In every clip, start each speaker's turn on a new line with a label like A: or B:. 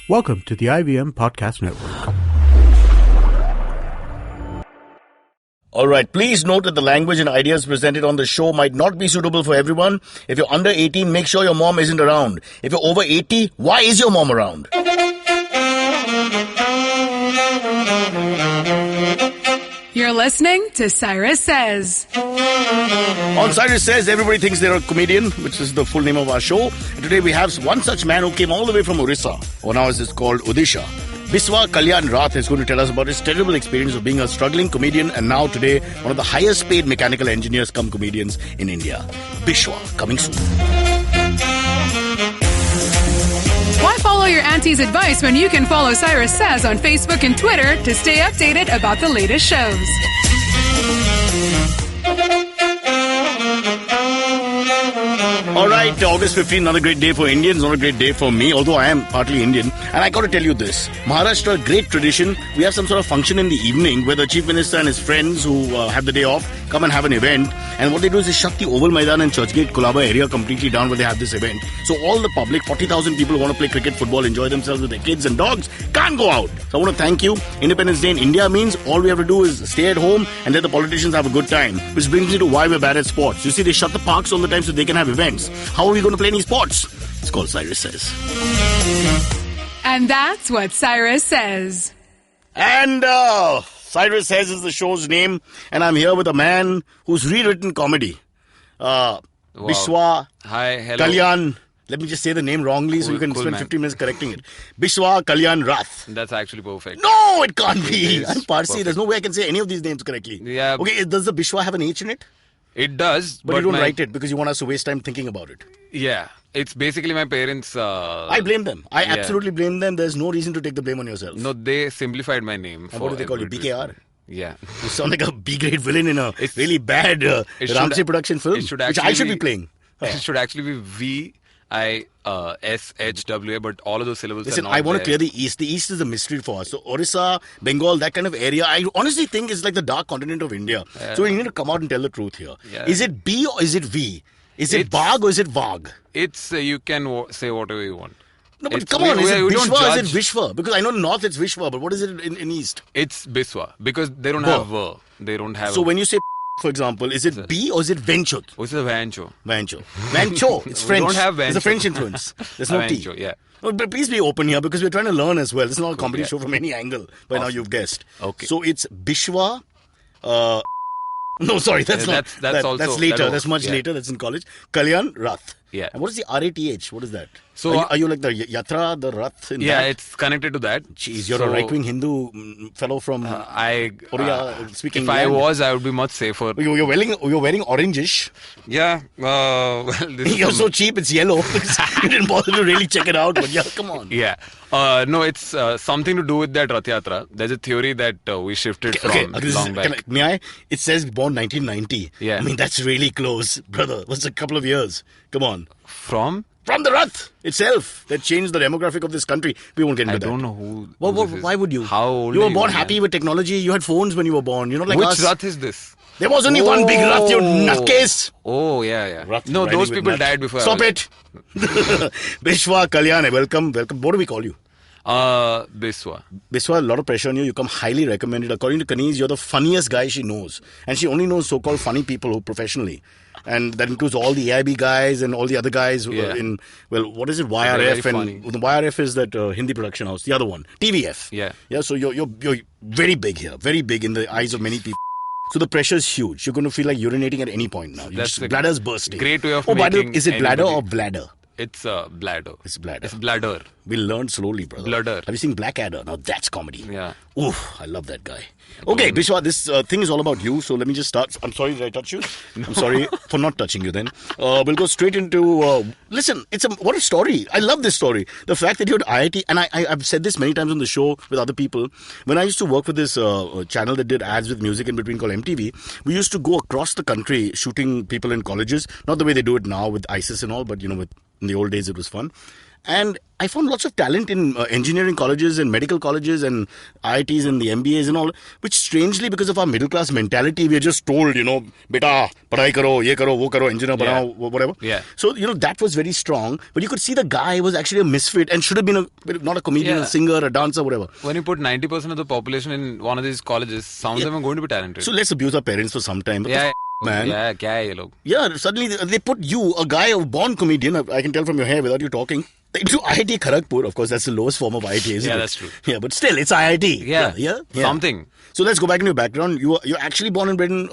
A: Welcome to the IVM Podcast Network.
B: All right, please note that the language and ideas presented on the show might not be suitable for everyone. If you're under 18, make sure your mom isn't around. If you're over 80, why is your mom around?
C: You're listening to Cyrus Says.
B: On Cyrus Says, everybody thinks they're a comedian, which is the full name of our show. And today we have one such man who came all the way from Orissa, or now as it's called Odisha. Biswa Kalyan Rath is going to tell us about his terrible experience of being a struggling comedian and now today one of the highest paid mechanical engineers come comedians in India. Biswa, coming soon.
C: Why follow your auntie's advice when you can follow Cyrus Says on Facebook and Twitter to stay updated about the latest shows?
B: All right, August 15th, another great day for Indians, not a great day for me, although I am partly Indian. And I got to tell you this, Maharashtra, great tradition. We have some sort of function in the evening where the Chief Minister and his friends who have the day off come and have an event. And what they do is they shut the Oval Maidan and Churchgate, Kolaba area completely down where they have this event. So all the public, 40,000 people who want to play cricket, football, enjoy themselves with their kids and dogs, can't go out. So I want to thank you. Independence Day in India means all we have to do is stay at home and let the politicians have a good time. Which brings me to why we're bad at sports. You see, they shut the parks all the time so they can have events. How are we going to play any sports? It's called Cyrus Says.
C: And that's what Cyrus Says.
B: And Cyrus Says is the show's name. And I'm here with a man who's rewritten comedy. Biswa
D: Hi, hello.
B: Kalyan. Let me just say the name wrongly so you can spend 50 minutes correcting it. Biswa Kalyan Rath.
D: That's actually perfect.
B: No, it can't be.
D: It
B: I'm
D: is
B: Parsi.
D: perfect.
B: There's no way I can say any of these names correctly.
D: Yeah.
B: Okay, does the Bishwa have an H in it?
D: It does,
B: But you don't write it because you want us to waste time thinking about it.
D: Yeah, it's basically my parents.
B: I blame them. I absolutely blame them. There's no reason to take the blame on yourself.
D: No, they simplified my name.
B: And what do they call you? BKR?
D: Yeah.
B: You sound like a B-grade villain in a
D: It's-
B: really bad Ramsey production film,
D: It should
B: which
D: actually
B: I should be playing.
D: It should actually be VISHWA, but all of those syllables
B: Listen,
D: are not
B: I want to
D: there.
B: clear the East. The East is a mystery for us. So Orissa, Bengal, that kind of area, I honestly think is like the dark continent of India. So you need to come out and tell the truth here.
D: Yeah.
B: Is it B or is it V? Is it
D: It's-
B: Bag or is it Vag?
D: It's you can say whatever you want.
B: No, but
D: It's-
B: come on, is it
D: we don't
B: Vishwa or is it
D: judge.
B: Vishwa? Because I know in North it's Vishwa, but what is it in East?
D: It's Biswa because they don't
B: Whoa.
D: have they don't have.
B: So when you say, for example, is it B or is it Venchut?
D: what's the Vancho?
B: Vancho. Vancho. It's
D: We
B: French.
D: don't have
B: It's a
D: Vancho.
B: French influence. There's no T.
D: Vancho, yeah.
B: No, but please be open here because we're trying to learn as well. This is not a comedy
D: Yeah.
B: show from any angle. By now you've guessed.
D: Okay.
B: So it's Bishwa. No, sorry, that's not.
D: That's also-
B: that's later.
D: that
B: That's much
D: yeah.
B: later. That's in college. Kalyan Rath.
D: Yeah.
B: And what is the RATH? What is that?
D: So,
B: are you like the Yatra, the Rath? In
D: Yeah,
B: that?
D: it's connected to that.
B: Jeez, you're
D: So,
B: a right-wing Hindu fellow from. speaking
D: if I
B: England.
D: was, I would be much safer.
B: You're wearing orangish.
D: Yeah, well, this is
B: You're
D: some-
B: so cheap, it's yellow. You didn't bother to really check it out, but yeah, come on.
D: Yeah, no, it's something to do with that Rath Yatra. There's a theory that we shifted from long back.
B: May I? It says born 1990.
D: Yeah.
B: I mean, that's really close, brother. What's a couple of years? Come on.
D: From?
B: From the Rath itself that changed the demographic of this country. We won't get into
D: I
B: that.
D: don't know who.
B: Well,
D: who this is.
B: why would you?
D: How old
B: You were
D: are
B: born
D: man?
B: happy with technology. You had phones when you were born. You're not like
D: Which
B: us.
D: Rath is this?
B: There was only one big Rath, you nutcase.
D: Oh, yeah.
B: Rath
D: No,
B: riding
D: those
B: with
D: people
B: nut.
D: died before.
B: Stop it. Bishwa Kalyan, welcome. What do we call you?
D: Biswa.
B: Biswa, a lot of pressure on you. You come highly recommended. According to Kaniz, you're the funniest guy she knows. And she only knows so-called funny people who professionally. And that includes all the AIB guys and all the other guys who are in, well, what is it,
D: They're very
B: YRF?
D: funny.
B: And the YRF is that Hindi production house. The other one, TVF.
D: Yeah.
B: Yeah, so you're very big here. Very big in the eyes of many people. So the pressure is huge. You're going to feel like urinating at any point now.
D: That's a
B: Bladder's bursting.
D: great way of
B: by the way,
D: making
B: is it bladder or
D: anybody-
B: bladder?
D: It's bladder.
B: It's bladder.
D: It's bladder.
B: We learn slowly, brother.
D: Bladder.
B: Have you seen Blackadder? Now that's comedy.
D: Yeah.
B: Oof, I love that guy. Okay, Bishwa, this thing is all about you. So let me just start. I'm sorry, did I touch you? I'm sorry for not touching you then. We'll go straight into... listen, what a story. I love this story. The fact that you're at IIT, and I've said this many times on the show with other people. When I used to work with this channel that did ads with music in between called MTV, we used to go across the country shooting people in colleges. Not the way they do it now with ISIS and all, but, in the old days it was fun. And I found lots of talent in engineering colleges and medical colleges and IITs and the MBAs and all, which strangely, because of our middle class mentality, we are just told, beta, padhai karo, ye karo, wo karo, engineer banao, whatever.
D: Yeah.
B: So, that was very strong. But you could see the guy was actually a misfit and should have been not a comedian, a singer, a dancer, whatever.
D: When you put 90% of the population in one of these colleges, some of them are going to be talented.
B: So let's abuse our parents for some time. But man.
D: Yeah, kya hai ye log?
B: Yeah, suddenly they put you, a guy, a born comedian, I can tell from your hair without you talking, into IIT Kharagpur. Of course, that's the lowest form of IIT, isn't it?
D: Yeah, that's true.
B: Yeah, but still, it's IIT.
D: Yeah. Something.
B: So let's go back to your background. You're actually born and bred in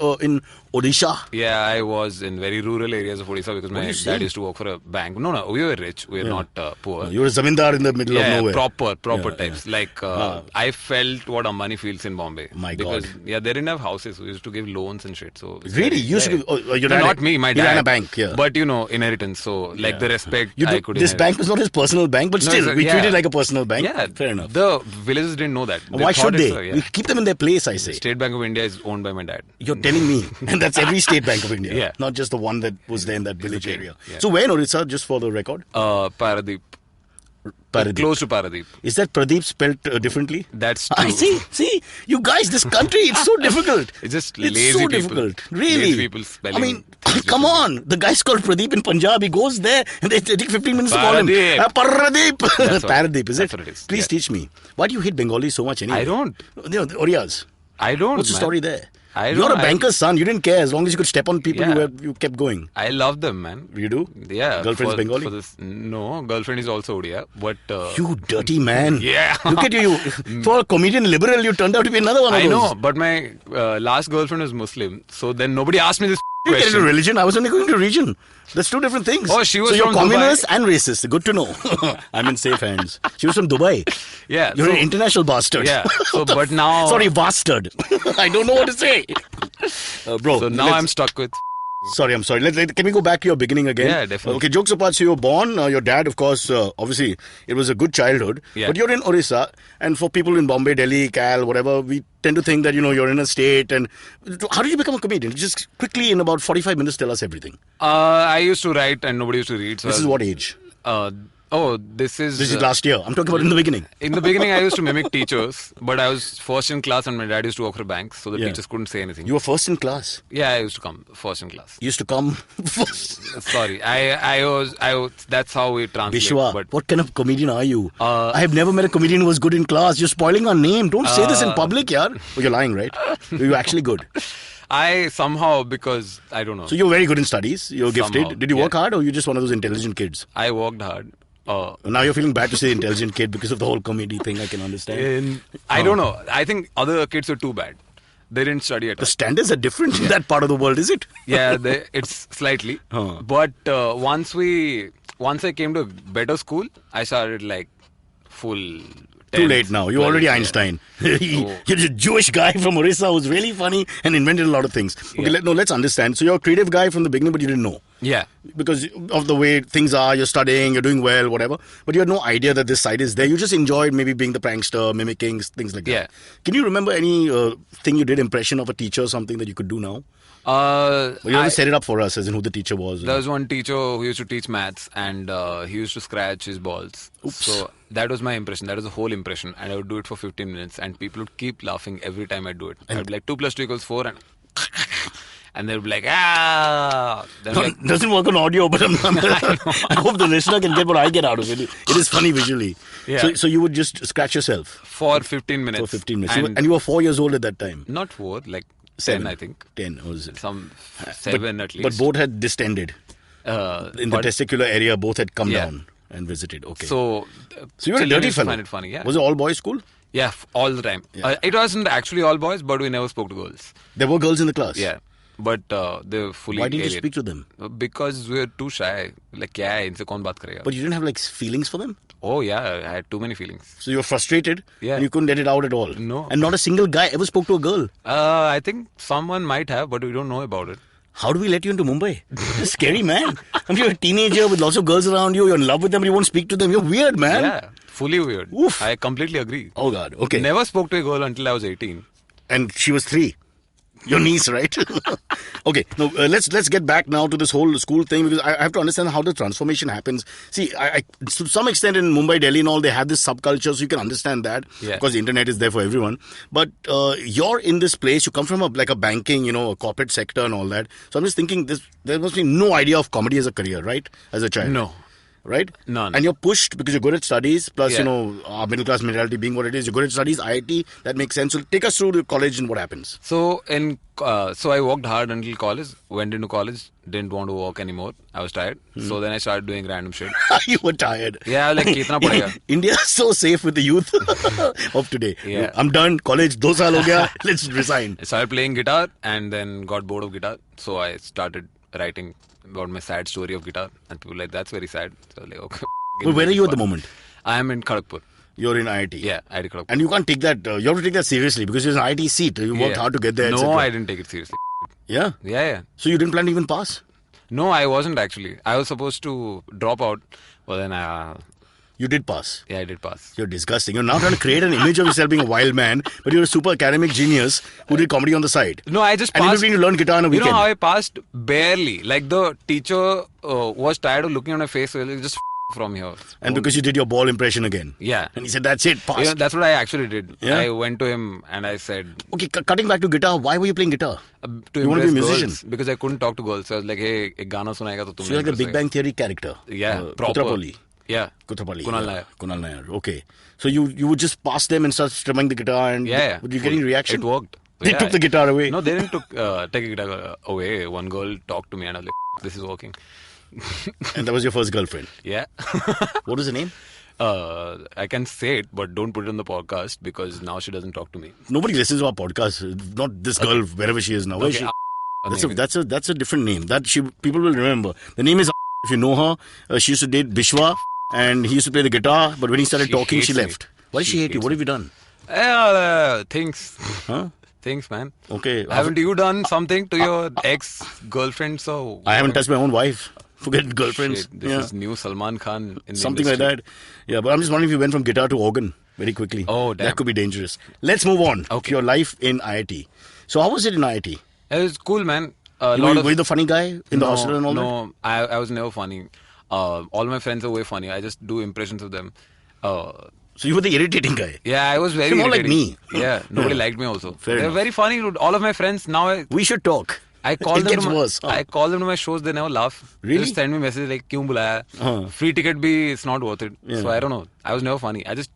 B: Odisha.
D: Yeah, I was in very rural areas of Odisha because my dad used to work for a bank. No, we were rich. We were not poor.
B: You were a zamindar in the middle of nowhere.
D: Proper types. Like, I felt what Ambani feels in Bombay.
B: My
D: because,
B: God.
D: Yeah, they didn't have houses. We used to give loans and shit. So
B: really? You used to give... your dad,
D: not me, my dad.
B: He ran a bank, yeah.
D: But, inheritance. So, like, the respect I could
B: This
D: inherit.
B: bank was not his personal bank, but still, we treat it like a personal bank.
D: Yeah.
B: Fair enough.
D: The villagers didn't know that.
B: Why should they? We keep them in their place, I say.
D: State Bank of India is owned by my dad.
B: You're telling me. And that's every State Bank of India.
D: Yeah.
B: Not just the one that was there in that village area.
D: Yeah.
B: So where in Odisha, just for the record?
D: Paradeep. Close to Paradeep.
B: Is that Pradeep spelled differently?
D: That's true.
B: I see. You guys, this country, it's so difficult.
D: It's just
B: It's
D: lazy
B: so
D: people.
B: difficult. Really?
D: Lazy people spelling.
B: I mean, come on. The guy's called Pradeep in Punjab. He goes there and they take 15 minutes to call him.
D: Paradeep.
B: Paradeep. Paradeep, is it?
D: That's what it is.
B: Please teach me. Why do you hate Bengali so much anyway?
D: I don't.
B: Orias.
D: I don't.
B: What's the story there?
D: I don't.
B: You're a banker's son. You didn't care. As long as you could step on people,
D: Yeah.
B: you kept going.
D: I love them, man.
B: You do?
D: Yeah.
B: Girlfriend's Bengali?
D: No, girlfriend is also Odia. But
B: You dirty man.
D: Yeah.
B: Look at you. For a comedian liberal, you turned out to be another one of
D: I
B: those.
D: know, but my last girlfriend was Muslim. So then nobody asked me this
B: You didn't get into
D: question.
B: religion. I was only going to religion. That's two different things.
D: Oh, she was
B: so you're
D: from
B: communist
D: Dubai.
B: and racist. Good to know. I'm in safe hands. She was from Dubai.
D: Yeah.
B: You're an international bastard.
D: Yeah. So, but now.
B: Sorry, bastard. I don't know what to say. Bro.
D: So now I'm stuck with.
B: Sorry, I'm sorry. Can we go back to your beginning again?
D: Yeah, definitely.
B: Okay, jokes apart. So you were born. Your dad, of course, obviously, it was a good childhood.
D: Yeah.
B: But you're in Orissa, and for people in Bombay, Delhi, Cal, whatever, we tend to think that you're in a state. And how did you become a comedian? Just quickly, in about 45 minutes, tell us everything.
D: I used to write and nobody used to read. So
B: This is what age?
D: This is.
B: This is last year. I'm talking about in the beginning.
D: In the beginning, I used to mimic teachers, but I was first in class, and my dad used to work for banks, so the
B: Yeah.
D: teachers couldn't say anything.
B: You were first in class.
D: Yeah, I used to come first in class.
B: You used to come first.
D: Sorry, I was. That's how we translate.
B: Bishwa,
D: But
B: what kind of comedian are you? I have never met a comedian who was good in class. You're spoiling our name. Don't say this in public, yaar. Oh, you're lying, right? You're actually good.
D: I somehow, because I don't know.
B: So you're very good in studies. You're gifted.
D: Somehow,
B: Did you work
D: yeah.
B: hard, or you're just one of those intelligent kids?
D: I worked hard.
B: Now you're feeling bad to say intelligent kid because of the whole comedy thing. I can understand.
D: I don't know. I think other kids are too bad. They didn't study at
B: The
D: all.
B: standards are different in that part of the world, is it?
D: Yeah, it's slightly. But once I came to a better school, I started like full.
B: Too late now. You're already Einstein. You're a Jewish guy from Orissa who's really funny and invented a lot of things. Okay,
D: Yeah.
B: let's understand. So you're a creative guy from the beginning, but you didn't know.
D: Yeah.
B: Because of the way things are, you're studying, you're doing well, whatever. But you had no idea that this side is there. You just enjoyed maybe being the prankster, mimicking, things like that.
D: Yeah.
B: Can you remember any thing you did, impression of a teacher or something that you could do now? Well, you have to set it up for us, as in who the teacher was.
D: There was one teacher who used to teach maths, and he used to scratch his balls.
B: Oops.
D: So that was my impression. That was the whole impression. And I would do it for 15 minutes, and people would keep laughing every time I do it. I would be like, 2 + 2 = 4, and they would be like, ah. They're like,
B: Doesn't work on audio, but I hope the listener can get what I get out of it. It is funny visually.
D: Yeah.
B: So you would just scratch yourself
D: for 15 minutes.
B: for 15 minutes.
D: And,
B: And you were 4 years old at that time.
D: not 4, like
B: 7,
D: 10, I think.
B: 10 was it?
D: Some 7 at least.
B: But both had distended. In the
D: but-
B: testicular area, both had come
D: Yeah.
B: down and visited. Okay.
D: So
B: you were a
D: children
B: dirty
D: used to
B: fellow.
D: find it funny, yeah.
B: Was it all boys school?
D: Yeah, all the time.
B: Yeah.
D: It wasn't actually all boys, but we never spoke to girls.
B: There were girls in the class.
D: Yeah. But they were fully
B: Why didn't you
D: alien.
B: speak to them?
D: Because we were too shy. Like, kya hai, inse kaun baat karega?
B: But you didn't have like feelings for them?
D: Oh, yeah, I had too many feelings.
B: So you were frustrated
D: Yeah.
B: and you couldn't let it out at all?
D: No.
B: And not a single guy ever spoke to a girl?
D: I think someone might have, but we don't know about it.
B: How do we let you into Mumbai? You're scary, man. I mean, you're a teenager with lots of girls around you. You're in love with them, but you won't speak to them. You're weird, man.
D: Yeah, fully weird.
B: Oof.
D: I completely agree.
B: Oh, God. Okay.
D: Never spoke to a girl until I was 18.
B: And she was 3. Your niece, right? Okay, no, let's get back now to this whole school thing, because I have to understand how the transformation happens. See, I to some extent in Mumbai, Delhi and all, they have this subculture, so you can understand that, because the internet is there for everyone. But you're in this place, you come from a banking, a corporate sector and all that. So I'm just thinking, there must be no idea of comedy as a career, right? As a child.
D: No.
B: Right?
D: None.
B: And you're pushed because you're good at studies, plus, our middle class mentality being what it is, you're good at studies, IIT, that makes sense. So take us through the college and what happens.
D: So I worked hard until college, went into college, didn't want to work anymore. I was tired. So then I started doing random shit.
B: You were tired.
D: Yeah, I was like, kitna padega?
B: India is so safe with the youth of today.
D: Yeah.
B: I'm done, college, 2 saal ho gaya, let's resign.
D: I started playing guitar and then got bored of guitar. So I started writing about my sad story of guitar, and people were like, that's very sad. So I was like, okay.
B: But where are you at the moment?
D: I am in Kharagpur.
B: You're in IIT.
D: Yeah, IIT Kharagpur.
B: And you can't take that, you have to take that seriously, because it's an IIT seat. You worked hard to get there.
D: No, I didn't take it seriously.
B: Yeah?
D: Yeah.
B: So you didn't plan to even pass?
D: No, I wasn't actually. I was supposed to drop out, but then
B: You did pass.
D: yeah, I did pass.
B: You're disgusting. You're now trying to create an image of yourself being a wild man, but you're a super academic genius who did comedy on the side.
D: No, I just
B: And
D: passed.
B: you're going to learn guitar on a
D: You
B: weekend.
D: know how I passed? Barely. Like the teacher was tired of looking on my face, so he just from here.
B: And because you did your ball impression again.
D: Yeah.
B: And he said, that's it, pass.
D: Yeah, that's what I actually did.
B: Yeah?
D: I went to him and I said,
B: Okay, cutting back to guitar, why were you playing guitar?
D: to
B: You wanna be a
D: impress
B: musician?
D: girls, because I couldn't talk to girls. So I was like, hey, ek gana sunayega to tum.
B: So you're like the Big Bang Theory character.
D: Yeah, proper.
B: Kutrapalli.
D: Yeah.
B: Kutrapalli.
D: Kunal
B: yeah.
D: Nair.
B: Kunal Nair. Okay. So you would just pass them and start strumming the guitar, and
D: Yeah.
B: would you get any reaction?
D: It worked.
B: They took the guitar away.
D: No, they didn't take the guitar away. One girl talked to me and I was like, this is working.
B: And that was your first girlfriend.
D: Yeah.
B: What was her name?
D: I can say it, but don't put it on the podcast because now she doesn't talk to me.
B: Nobody listens to our podcast. Not this girl, wherever she is now. Where is she? That's a different name. People will remember. The name is if you know her. She used to date Bishwa, and he used to play the guitar. But when he started talking, she
D: hates me.
B: left. Why does she hate you? What have you done?
D: Things.
B: Huh?
D: Things, man.
B: Okay.
D: Haven't you done something to your ex-girlfriend? So
B: I haven't touched my own wife. Forget girlfriends.
D: Shit, this is new Salman Khan in the
B: Something like
D: industry.
B: that. Yeah, but I'm just wondering if you went from guitar to organ very quickly.
D: Oh, damn.
B: That could be dangerous. Let's move on to your life in IIT. So how was it in IIT?
D: It was cool, man.
B: Were you the funny guy in the hostel and all that?
D: No, I was never funny. All my friends are way funny. I just do impressions of them.
B: So you were the irritating guy.
D: Yeah, I was very
B: You're more like
D: irritating.
B: me.
D: Yeah, nobody liked me also.
B: Fair
D: They're
B: enough.
D: very funny. Dude. All of my friends now.
B: We should talk.
D: I call
B: It
D: them
B: gets
D: to my,
B: worse. Huh?
D: I call them to my shows. They never laugh.
B: Really?
D: They just send me messages like, "Kyun bulaya?
B: Huh.
D: Free ticket bhi, it's not worth it."
B: Yeah.
D: So I don't know. I was never funny. I just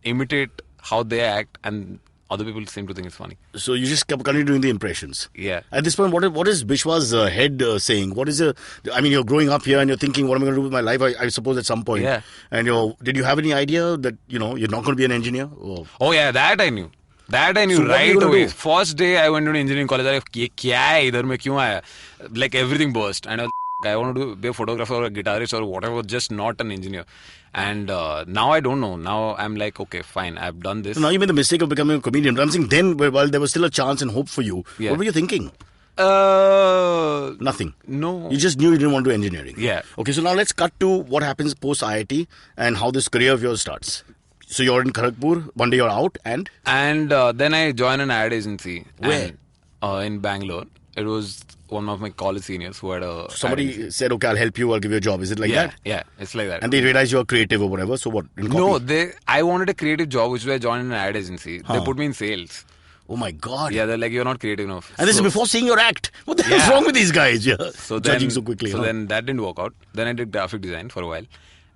D: imitate how they act, and other people seem to think it's funny.
B: So you just kept continuing doing the impressions.
D: Yeah.
B: At this point, what is Bishwa's head saying? What is you're growing up here and you're thinking, what am I going to do with my life? I suppose at some point.
D: Yeah.
B: And did you have any idea that, you're not going to be an engineer? Or,
D: Oh yeah, that I knew. That I knew
B: So what were you
D: right
B: gonna
D: away.
B: do?
D: First day I went to engineering college. I was like, "Kya hai idhar mein kyun aaya?" Like everything burst, and I was like, I want to be a photographer or a guitarist or whatever, just not an engineer. And now I don't know. Now I'm like, okay, fine, I've done this.
B: So now you made the mistake of becoming a comedian. But I'm saying then, while there was still a chance and hope for you,
D: Yeah.
B: what were you thinking? Nothing.
D: No.
B: You just knew you didn't want to do engineering.
D: Yeah.
B: Okay, so now let's cut to what happens post IIT and how this career of yours starts. So you're in Kharagpur, one day you're out, and
D: And then I joined an ad agency.
B: Where?
D: And, in Bangalore. It was one of my college seniors who had a ad
B: somebody
D: agency.
B: said, okay, I'll help you, I'll give you a job. Is it like
D: Yeah,
B: that?
D: yeah, it's like that.
B: And they realized you're creative or whatever. So what? In
D: No,
B: copy?
D: I wanted a creative job, which is why I joined an ad agency.
B: Huh.
D: They put me in sales.
B: Oh my God.
D: Yeah, they're like, you're not creative enough.
B: And this is
D: So-
B: before seeing your act. What the hell's
D: Yeah.
B: wrong with these guys? Yeah.
D: So then,
B: Judging so quickly.
D: So
B: huh?
D: then that didn't work out. Then I did graphic design for a while.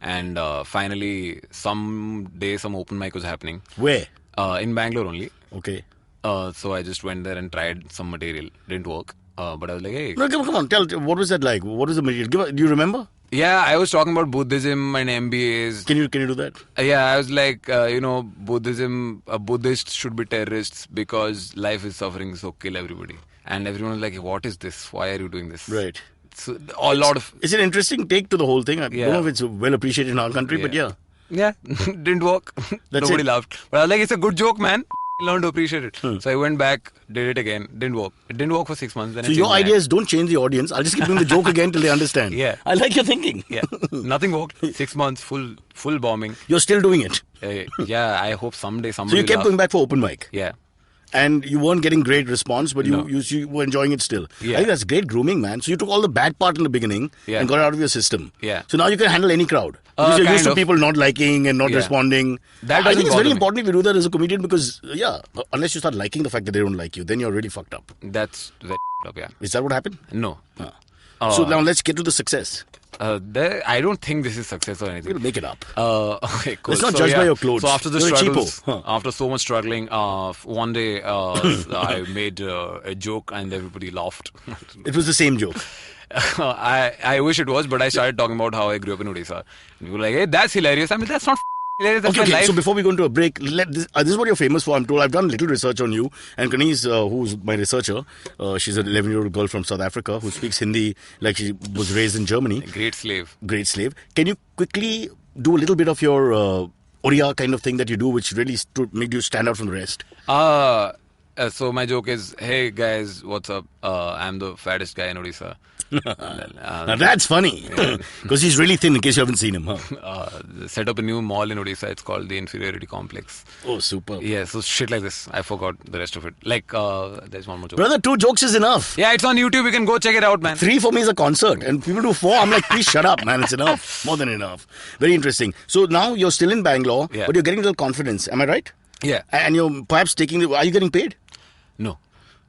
D: And finally, some day, some open mic was happening.
B: Where?
D: In Bangalore only.
B: Okay.
D: So I just went there and tried some material. Didn't work. But I was like, hey.
B: No, come on. Tell, what was that like? What was the material? Do you remember?
D: Yeah, I was talking about Buddhism and MBAs.
B: Can you do that?
D: Yeah, I was like, Buddhism, Buddhists should be terrorists because life is suffering, so kill everybody. And everyone was like, what is this? Why are you doing this?
B: Right.
D: So a lot of...
B: It's an interesting take to the whole thing. I
D: Yeah.
B: don't know if it's well appreciated in our country, but yeah.
D: Yeah, didn't work.
B: That's
D: Nobody
B: it.
D: laughed. But I was like, it's a good joke, man. Learn to appreciate it. So I went back, did it again. Didn't work. It didn't work for 6 months. Then
B: So
D: I
B: your
D: changed my
B: idea is don't change the audience. I'll just keep doing the joke again till they understand.
D: Yeah.
B: I like your thinking.
D: Yeah, nothing worked. 6 months, full bombing.
B: You're still doing it.
D: Yeah, I hope someday
B: So
D: somebody
B: you
D: will
B: kept
D: laugh.
B: going back for open mic.
D: Yeah.
B: and you weren't getting great response, but you were enjoying it still.
D: Yeah.
B: I think that's great grooming, man. So you took all the bad part in the beginning and got it out of your system.
D: Yeah.
B: So now you can handle any crowd. Because you're used to people not liking and not responding.
D: That
B: I think it's
D: doesn't
B: very
D: bother me.
B: important to do that as a comedian because, unless you start liking the fact that they don't like you, then you're really fucked up.
D: That's very up, yeah.
B: Is that what happened?
D: No.
B: So now let's get to the success.
D: I don't think this is success or anything.
B: We'll make it up.
D: Okay, cool.
B: Let's not judge by your clothes.
D: So after the
B: You're a
D: struggles,
B: cheapo.
D: after so much struggling, one day I made a joke and everybody laughed.
B: It was the same joke.
D: I wish it was, but I started talking about how I grew up in Odisha. And people were like, hey, that's hilarious. I mean, that's not hilarious. That's my life.
B: So before we go into a break, this is what you're famous for. I'm told I've done little research on you. And Kaniz, who's my researcher, she's an 11-year-old girl from South Africa who speaks Hindi like she was raised in Germany.
D: Great slave.
B: Great slave. Can you quickly do a little bit of your Oriya kind of thing that you do, which really made you stand out from the rest?
D: So my joke is, hey guys, what's up? I'm the fattest guy in Odisha.
B: Now that's funny. Because he's really thin in case you haven't seen him. Huh?
D: Set up a new mall in Odisha. It's called the Inferiority Complex.
B: Oh, super.
D: Yeah, so shit like this. I forgot the rest of it. Like, there's one more joke.
B: Brother, 2 jokes is enough.
D: Yeah, it's on YouTube. You can go check it out, man.
B: 3 for me is a concert. And people do 4. I'm like, please shut up, man. It's enough. More than enough. Very interesting. So now you're still in Bangalore, but you're getting a little confidence. Am I right?
D: Yeah.
B: And you're perhaps are you getting paid?
D: No.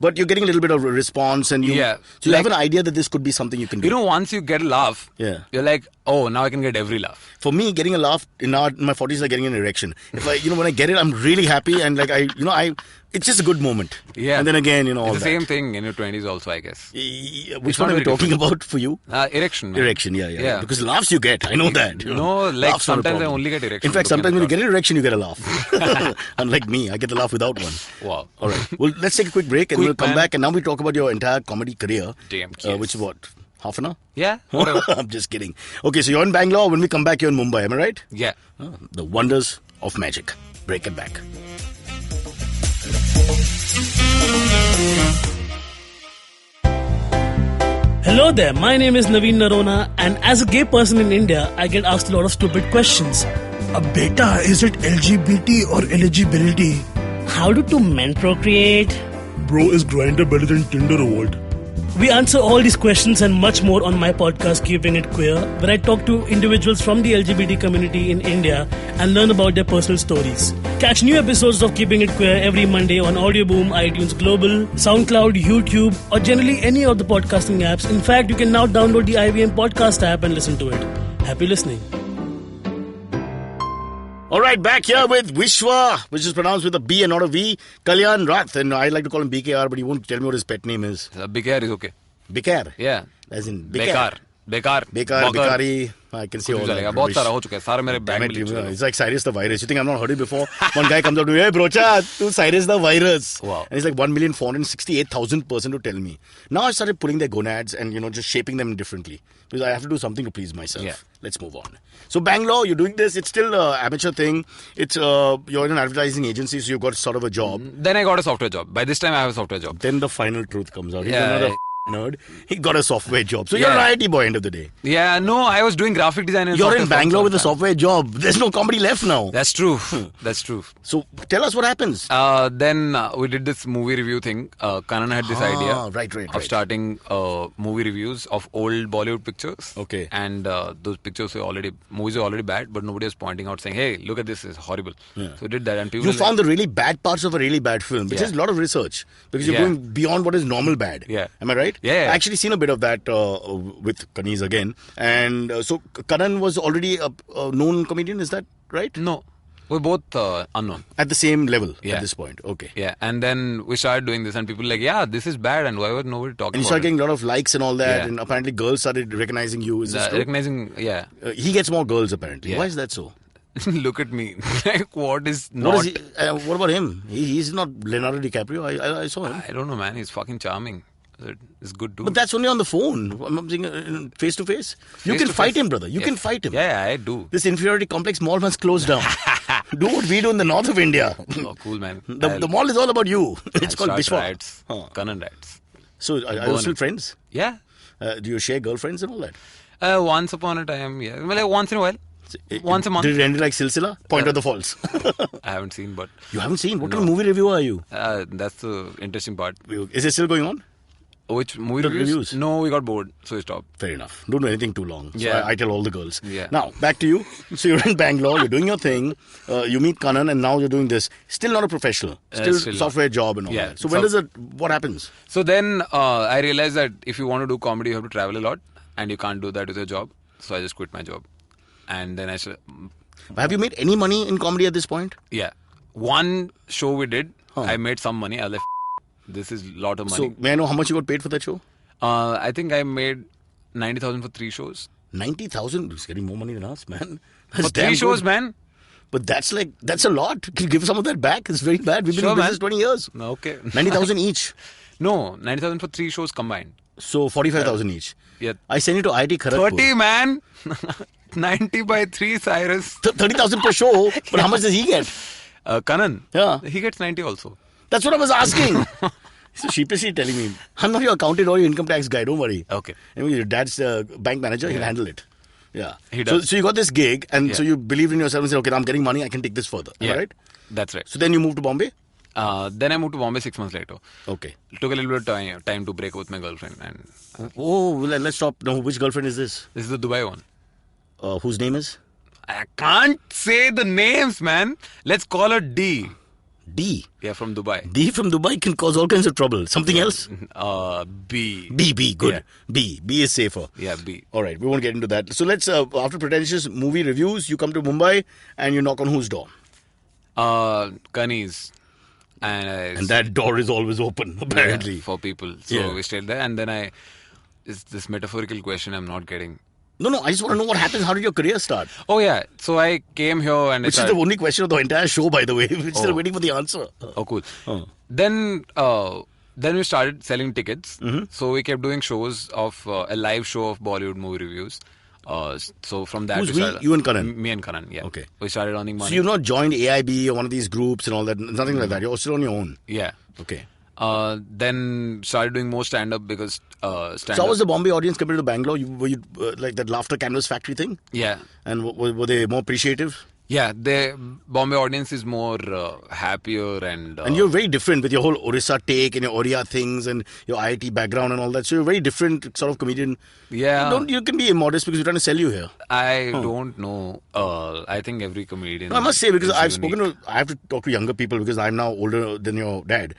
B: But you're getting a little bit of a response and so you have an idea that this could be something you can do.
D: You know, once you get a laugh, you're like, oh, now I can get every laugh.
B: For me, getting a laugh in my 40s is like getting an erection. If when I get it, I'm really happy and it's just a good moment.
D: Yeah.
B: And then again, all
D: it's the
B: that.
D: same thing in your 20s also, I guess.
B: Which one are we talking about for you?
D: Erection. Man.
B: Erection, yeah. Because laughs you get, I know that.
D: No, like
B: laughs
D: sometimes I only get erection.
B: In fact, sometimes when you get an erection, you get a laugh. Unlike me, I get the laugh without one.
D: Wow.
B: All right. Well, let's take a quick break and we'll come back. And now we talk about your entire comedy career.
D: Damn.
B: Which is what? Half an hour?
D: Yeah, whatever.
B: I'm just kidding. Okay, so you're in Bangalore. When we come back, you're in Mumbai. Am I right?
D: Yeah.
B: The wonders of magic. Break it back.
E: Hello there, my name is Naveen Narona, and as a gay person in India, I get asked a lot of stupid questions.
A: Beta, is it LGBT or eligibility?
E: How do 2 men procreate?
A: Bro, is Grindr better than Tinder or what?
E: We answer all these questions and much more on my podcast, Keeping It Queer, where I talk to individuals from the LGBT community in India and learn about their personal stories. Catch new episodes of Keeping It Queer every Monday on Audioboom, iTunes Global, SoundCloud, YouTube, or generally any of the podcasting apps. In fact, you can now download the IVM podcast app and listen to it. Happy listening.
B: All right, back here with Vishwa, which is pronounced with a B and not a V, Kalyan Rath. And I like to call him BKR, but he won't tell me what his pet name is.
D: Bikar is okay.
B: Bikar?
D: Yeah.
B: As in Bikar.
D: Bekar.
B: Bikari. I can see all that.
D: बहुत सारा हो चुका है सारे मेरे bag में लिख चुके हैं.
B: It's like Cyrus the Virus. You think I've not heard it before? One guy comes up to me, hey brocha, tu Cyrus the Virus.
D: Wow.
B: And he's like 1,468,000 person to tell me. Now I started pulling their gonads and just shaping them differently. Because I have to do something to please myself.
D: Yeah.
B: Let's move on. So Bangalore, you're doing this. It's still an amateur thing. It's you're in an advertising agency, so you've got sort of a job.
D: Then I got a software job. By this time I have a software job.
B: Then the final truth comes out. He's
D: Yeah.
B: another nerd. He got a software job. So you're an IT boy end of the day.
D: Yeah, no, I was doing graphic design.
B: You're in Bangalore with a software job. There's no comedy left now.
D: That's true. That's true.
B: So tell us what happens.
D: Then we did this movie review thing. Kanan had this idea
B: right.
D: of starting movie reviews of old Bollywood pictures.
B: Okay.
D: And those pictures movies were already bad, but nobody was pointing out saying, hey, look at this, it's horrible. Yeah. So we did that. And people
B: you found the really bad parts of a really bad film, which is a lot of research because you're going beyond what is normal bad.
D: Yeah.
B: Am I right?
D: Yeah.
B: I actually seen a bit of that with Kaniz again. And so Kanan was already a known comedian, is that right?
D: No. We're both unknown.
B: At the same level at this point. Okay.
D: Yeah. And then we started doing this and people were like, yeah, this is bad and why would nobody talk about it?
B: And you started getting a lot of likes and all that and apparently girls started recognizing you. Is this true?
D: Recognizing, yeah.
B: He gets more girls apparently.
D: Yeah.
B: Why is that so?
D: Look at me. Like, what
B: what about him? He's not Leonardo DiCaprio. I saw him.
D: I don't know, man. He's fucking charming. It's good too.
B: But that's only on the phone. I'm saying face to face. You can fight him, brother. You can fight him.
D: Yeah, I do.
B: This inferiority complex mall must close down. Do what we do in the north of India.
D: Oh, cool, man.
B: The mall is all about you. It's called Vishwa.
D: Riots. Kanan riots.
B: So are you still friends?
D: Yeah.
B: Do you share girlfriends and all that?
D: Once upon a time, yeah. Well, like once in a while. Once a month.
B: Did it end like Silsila? Point of the Falls.
D: I haven't seen, but
B: You haven't seen? What kind of movie reviewer are you?
D: that's the interesting part.
B: Is it still going on?
D: Which movie
B: The
D: reviews?
B: reviews.
D: No, we got bored, so we stopped.
B: Fair enough. Don't do anything too long. So
D: Yeah.
B: I tell all the girls.
D: Yeah.
B: Now, back to you. So you're in Bangalore, you're doing your thing, you meet Kanan, and now you're doing this. Still not a professional. Still
D: Still not.
B: software job and all
D: Yeah.
B: that. So when
D: So-
B: does it, what happens?
D: So then I realized that if you want to do comedy, you have to travel a lot, and you can't do that with your job. So I just quit my job, and then I said,
B: Have you made any money in comedy at this point?
D: yeah, one show we did,
B: Huh.
D: I made some money. I was like, this is a lot of money.
B: So may I know how much you got paid for that show?
D: I think I made 90,000 for 3 shows.
B: 90,000? He's getting more money than us, man.
D: For
B: That's
D: 3
B: damn
D: shows,
B: good.
D: man.
B: But that's a lot. Can you give some of that back? It's very bad. We've been
D: Sure,
B: in business
D: man.
B: 20 years.
D: Okay.
B: 90,000 each.
D: No, 90,000 for 3 shows combined.
B: So 45,000 each.
D: Yeah.
B: I send you to IIT Kharagpur.
D: 30, man. 90 by 3, Cyrus.
B: 30,000 per show. But how much does he get?
D: Kanan.
B: Yeah.
D: He gets 90 also.
B: That's what I was asking. So sheepishly telling me, I'm not your accountant or your income tax guy. Don't worry.
D: Okay.
B: Anyway, your dad's bank manager. He'll handle it. Yeah.
D: He does.
B: So you got this gig, and so
D: Yeah.
B: you believed in yourself and said, okay, I'm getting money. I can take this further. Am I right?
D: That's right.
B: So then you moved to Bombay.
D: Then I moved to Bombay 6 months later.
B: Okay.
D: It took a little bit of time to break up with my girlfriend, and
B: Oh, well, let's stop. No, which girlfriend is this?
D: this is the Dubai one.
B: Whose name is?
D: I can't say the names, man. Let's call her D.
B: D.
D: Yeah, from Dubai.
B: D from Dubai can cause all kinds of trouble. Something else?
D: B.
B: B. Good.
D: Yeah.
B: B is safer.
D: Yeah, B.
B: All right, we won't get into that. So let's, after pretentious movie reviews, you come to Mumbai and you knock on whose door?
D: Kani's. And
B: that door is always open, apparently.
D: for people. So
B: Yeah.
D: we stayed there, and then it's this metaphorical question I'm not getting.
B: No, I just want to know what happens. How did your career start?
D: Oh yeah, so I came here and
B: Which is the only question of the entire show, by the way. We're still
D: Oh.
B: waiting for the answer.
D: Oh, cool.
B: Oh.
D: Then we started selling tickets. So we kept doing shows of a live show of Bollywood movie reviews. So from that,
B: Who's
D: we
B: we?
D: started,
B: You and Karan?
D: Me and Karan, yeah.
B: Okay.
D: We started earning money.
B: So you've not joined AIB or one of these groups and all that? Nothing like that. You're still on your own.
D: Yeah.
B: Okay.
D: Then started doing more stand-up because stand-up.
B: So how was the Bombay audience compared to Bangalore? Were you like that laughter canvas factory thing?
D: Yeah.
B: And were they more appreciative?
D: Yeah, the Bombay audience is more happier and...
B: And you're very different with your whole Orissa take and your Oriya things and your IIT background and all that. So you're a very different sort of comedian.
D: Yeah.
B: You can be immodest because we're trying to sell you here.
D: I don't know. I think every comedian...
B: No, I must say, because
D: is
B: I've
D: unique.
B: spoken to, I have to talk to younger people because I'm now older than your dad.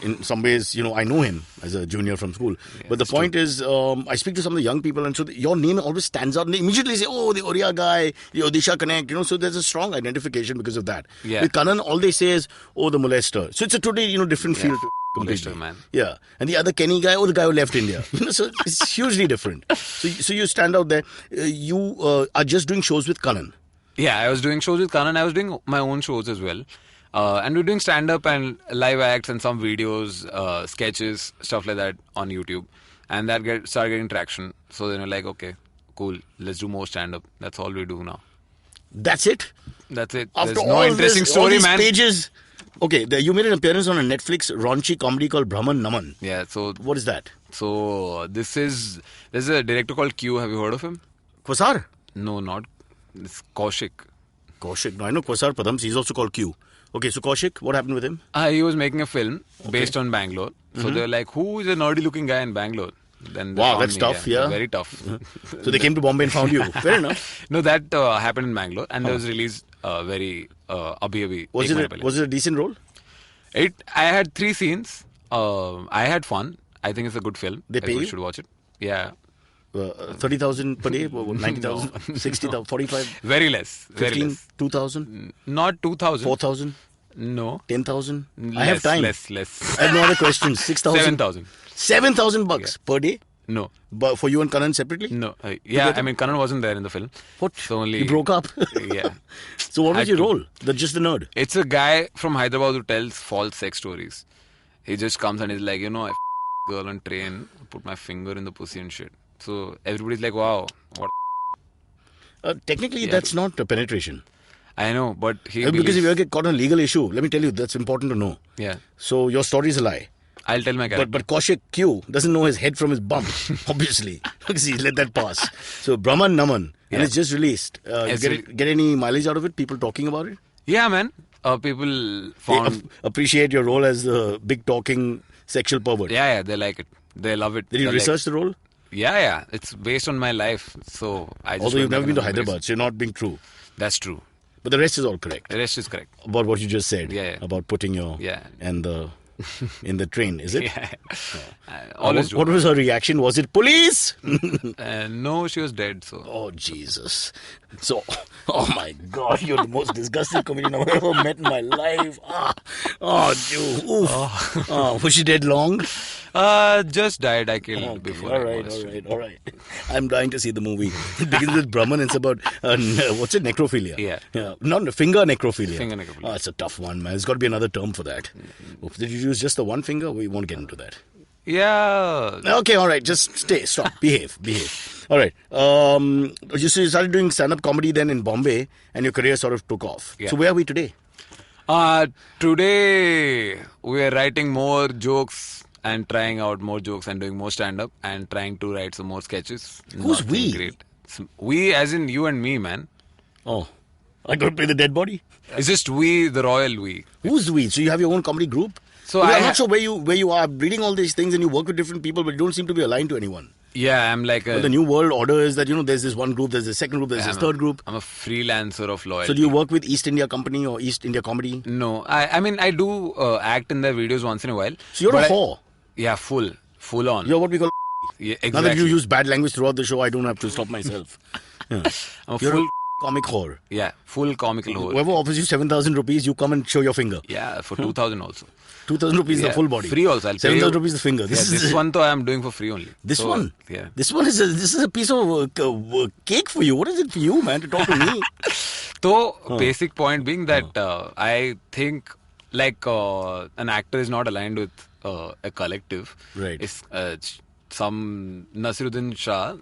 B: In some ways, I know him as a junior from school. But the point is, I speak to some of the young people, and so your name always stands out. And they immediately say, oh, the Oriya guy, the Odisha Connect, so there's a strong identification because of that.
D: Yeah.
B: With Kanan, all they say is, oh, the molester. So it's a totally, different field. Completely.
D: Molester, man.
B: Yeah. And the other Kenny guy, the guy who left India. So it's hugely different. So you stand out there. You are just doing shows with Kanan.
D: Yeah, I was doing shows with Kanan. I was doing my own shows as well. And we're doing stand-up and live acts and some videos, sketches, stuff like that on YouTube. And that started getting traction. So then we're like, okay, cool, let's do more stand-up. That's all we do now.
B: That's it?
D: That's it.
B: After
D: There's no
B: all
D: interesting
B: this, all
D: story,
B: these
D: man.
B: pages. Okay, you made an appearance on a Netflix raunchy comedy called Brahman Naman.
D: Yeah, so
B: What is that?
D: there's a director called Q. Have you heard of him?
B: Kwasar?
D: No, not. It's Kaushik.
B: Kaushik. No, I know Kwasar Padams. He's also called Q. Okay, so Kaushik, what happened with him?
D: He was making a film based on Bangalore. So they were like, who is a nerdy looking guy in Bangalore? Then they
B: Wow,
D: found
B: that's
D: me,
B: tough, yeah.
D: Very tough.
B: So they came to Bombay and found you. Fair enough.
D: No, that happened in Bangalore and it was released very abhi.
B: Was it a decent role?
D: I had 3 scenes. I had fun. I think it's a good film.
B: They pay
D: Everybody
B: you?
D: should watch it. Yeah.
B: 30,000 per day? 90,000? 60,000? 45?
D: Very less. Very
B: 15?
D: less.
B: 2,000?
D: Not 2,000.
B: 4,000?
D: No.
B: 10,000? I have time.
D: Less.
B: I have no other questions. 6,000?
D: 7,000.
B: 7,000 bucks per day?
D: No.
B: But for you and Kanan separately?
D: No. Yeah, I mean, Kanan wasn't there in the film.
B: What?
D: So only...
B: He broke up?
D: Yeah.
B: So what was
D: Had
B: your
D: to.
B: role? Just the nerd?
D: It's a guy from Hyderabad who tells false sex stories. He just comes and he's like, I girl on train, put my finger in the pussy and shit. So everybody's like, wow, what?
B: Technically,
D: Yeah.
B: that's not a penetration.
D: I know, but he
B: Because if
D: believes-
B: you get caught on a legal issue, let me tell you, that's important to know.
D: Yeah.
B: So your story is a lie.
D: I'll tell my character.
B: But Kaushik Q doesn't know his head from his bum, obviously, because he let that pass. So Brahman Naman, and it's just released. Get any mileage out of it? People talking about it?
D: Yeah, man. People found...
B: appreciate your role as the big talking sexual pervert.
D: Yeah, they like it. They love it.
B: Did you research the role?
D: Yeah. It's based on my life. So I just...
B: Although you've never been to Hyderabad, so you're not being true.
D: That's true.
B: But the rest is all correct.
D: The rest is correct.
B: About what you just said.
D: Yeah.
B: About putting your... And the... in the train, is it?
D: Yeah.
B: What was her reaction? Was it police?
D: No, she was dead. So.
B: Oh, Jesus. So, oh my God, you're the most disgusting comedian I've ever met in my life. Dude. Was she dead long?
D: Just died. I killed before.
B: All right. I'm dying to see the movie. It begins with Brahman. It's about what's it? Necrophilia.
D: Yeah.
B: Not finger necrophilia.
D: Finger necrophilia.
B: Oh, it's a tough one, man. There's got to be another term for that. Did you use just the one finger? We won't get into that.
D: Yeah.
B: Okay. All right. Just stop. Behave. All right. You started doing stand-up comedy then in Bombay, and your career sort of took off.
D: Yeah.
B: So where are we today?
D: Today we are writing more jokes and trying out more jokes and doing more stand-up and trying to write some more sketches.
B: Who's we?
D: Great. We as in you and me, man.
B: Oh, I got to play the dead body?
D: It's just we, the royal we.
B: Who's we? So you have your own comedy group?
D: So
B: I'm not sure where you are. I'm reading all these things and you work with different people, but you don't seem to be aligned to anyone.
D: Yeah, I'm like
B: the new world order is that, there's this one group, there's this second group, there's this third group.
D: I'm a freelancer of loyalty.
B: So do you work with East India Company or East India Comedy?
D: No, I mean, I do act in their videos once in a while.
B: So you're a whore?
D: Yeah, full on.
B: You're what we call
D: yeah, exactly.
B: Now that you use bad language throughout the show, I don't have to stop myself. Yeah.
D: I'm a
B: you're
D: full...
B: comic whore.
D: Yeah, full comical whore.
B: Whoever offers you 7,000 rupees, you come and show your finger.
D: Yeah, for 2,000 also.
B: 2,000 rupees the full body.
D: Free also.
B: 7,000 rupees the finger.
D: This one though I am doing for free only.
B: This one?
D: Yeah.
B: This one is a piece of cake for you. What is it for you, man, to talk to me?
D: So, basic point being that I think like an actor is not aligned with a collective.
B: Right.
D: It's some Nasiruddin Shah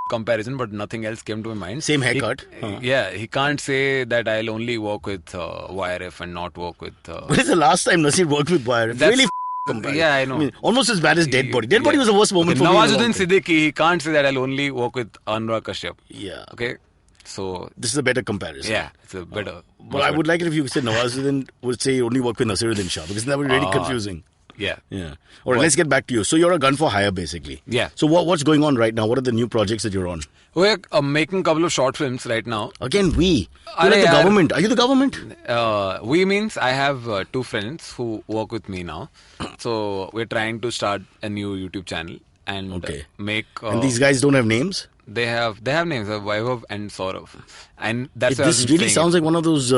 D: comparison, but nothing else came to my mind.
B: Same haircut.
D: Yeah, he can't say that I'll only work with YRF and not work with...
B: When is the last time Nasir worked with YRF? Really comparison.
D: Yeah, I know.
B: Almost as bad as Dead Body. Dead Body was the worst moment for me.
D: Nawazuddin Siddiqui, he can't say that I'll only work with Anurag Kashyap.
B: Yeah.
D: Okay? So...
B: This is a better comparison.
D: Yeah, it's a better...
B: But I would like it if you said Nawazuddin would say you only work with Nasiruddin Shah, because that would be really confusing.
D: Yeah.
B: All right, let's get back to you. So you're a gun for hire, basically.
D: Yeah.
B: So what's going on right now? What are the new projects that you're on?
D: We're making a couple of short films right now.
B: Again, we. You're like the government. Are you the government?
D: We means I have two friends who work with me now. So we're trying to start a new YouTube channel and make...
B: and these guys don't have names?
D: They have names, Vaibhav and Saurav. And that's
B: this really sounds like one of those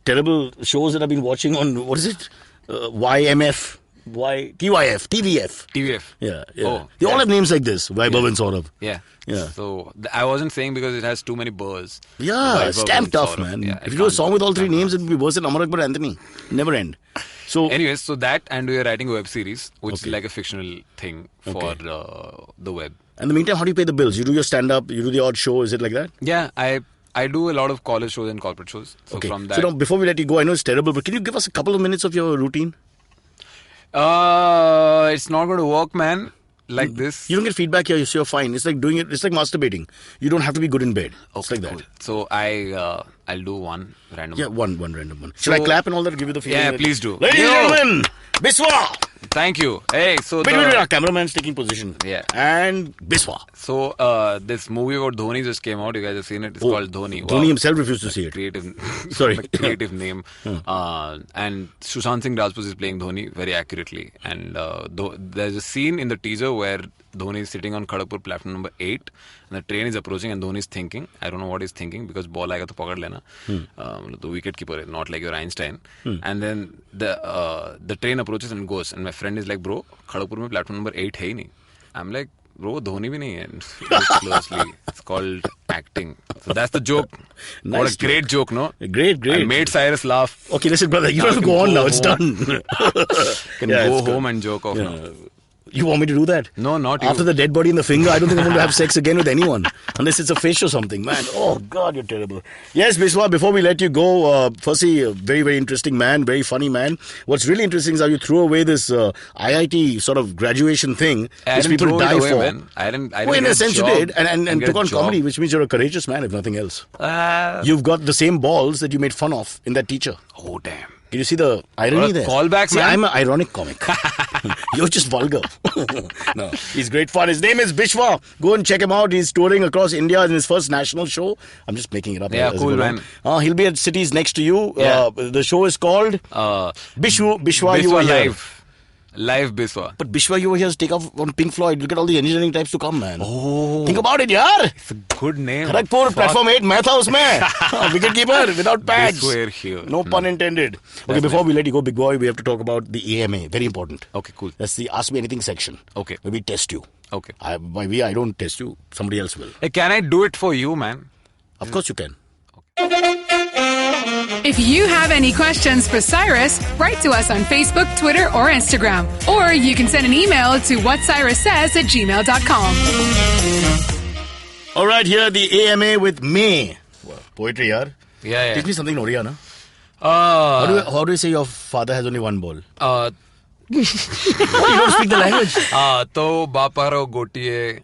B: terrible shows that I've been watching on, what is it? YMF. TVF. Yeah.
D: Oh,
B: they all have names like this. Vaibhav and Saurav.
D: Yeah.
B: Yeah.
D: So I wasn't saying because it has too many burrs.
B: Yeah,
D: Vaibhav
B: stamped tough, man.
D: Yeah,
B: if you do a song with all three names, it would be worse than Amar Akbar Anthony. Never end. So,
D: anyways, so that and we are writing a web series, which is like a fictional thing for the web.
B: In the meantime, how do you pay the bills? You do your stand-up, you do the odd show, is it like that?
D: Yeah, I do a lot of college shows and corporate shows. So from that...
B: So now, before we let you go, I know it's terrible, but can you give us a couple of minutes of your routine?
D: It's not going to work, man. Like this.
B: You don't get feedback here, so you're fine. It's like doing it. It's like masturbating. You don't have to be good in bed. It's like that.
D: So I'll do one random.
B: Yeah, one random one. Should I clap and all that? Give you the feeling.
D: Yeah, please do.
B: Ladies and gentlemen, Biswa.
D: Thank you. Hey, so
B: wait, our cameraman's taking position.
D: Yeah.
B: And Biswa.
D: So this movie about Dhoni just came out. You guys have seen it. It's called Dhoni. Wow.
B: Dhoni himself refused to see it.
D: Creative name. And Sushant Singh Rajput is playing Dhoni very accurately. And there's a scene in the teaser where Dhoni is sitting on Kharagpur platform number 8 and the train is approaching and Dhoni is thinking. I don't know what he's thinking because ball aega to pakad lena. The wicket keeper, not like your Einstein. And then the train approaches and goes. And my friend is like, bro, Kharagpur mein platform number 8 hai hi nahi. I'm like, bro, Dhoni bhi nahi hai. And look closely. It's called acting. So that's the joke.
B: Nice
D: what a great joke, no?
B: Great.
D: I made Cyrus laugh.
B: Okay, listen, brother, you have to go on now. It's done.
D: Can go home and joke off now.
B: You want me to do that?
D: No, not you.
B: After the dead body in the finger, I don't think I'm going to have sex again with anyone. Unless it's a fish or something, man. Oh, God, you're terrible. Yes, Biswa, before we let you go, firstly, a very, very interesting man, very funny man. What's really interesting is how you threw away this IIT sort of graduation thing,
D: I
B: which
D: didn't
B: people
D: throw it
B: die
D: away,
B: for.
D: man. I didn't
B: Well, in
D: get
B: a sense,
D: job.
B: you did. And
D: Didn't get
B: took on
D: a job.
B: comedy, which means you're a courageous man, if nothing else. You've got the same balls that you made fun of in that teacher.
D: Oh, damn.
B: Can you see the irony
D: What a
B: there?
D: callback,
B: See,
D: man.
B: I'm an ironic comic. You're just vulgar. No, he's great fun. His name is Bishwa. Go and check him out. He's touring across India in his first national show. I'm just making it up.
D: Yeah,
B: as
D: cool,
B: I go along.
D: man.
B: He'll be at cities next to you.
D: Yeah.
B: The show is called Bishwa.
D: Biswa
B: You Are Here.
D: Live Biswa.
B: But Bishwa, you were here to take off on Pink Floyd. Look at all the engineering types to come, man. Oh. Think about it, yaar.
D: It's a good name.
B: Kharagpur,
D: Fuck.
B: platform 8, main tha usme. Wicketkeeper without pads.
D: Biswa here.
B: No pun intended. Okay, before we let you go, big boy, we have to talk about the AMA. Very important.
D: Okay, cool.
B: That's the Ask Me Anything section.
D: Okay.
B: Where we test you.
D: Okay.
B: Maybe I don't test you. Somebody else will.
D: Hey, can I do it for you, man?
B: Of course you can.
C: If you have any questions for Cyrus, write to us on Facebook, Twitter, or Instagram. Or you can send an email to whatcyrussays@gmail.com.
B: All right, here the AMA with May. Wow, poetry, yaar.
D: Yeah,
B: Teach me something Noria, na?
D: yeah.
B: How do you say your father has only one ball?
D: You
B: You don't speak the language.
D: तो बापारो गोटिये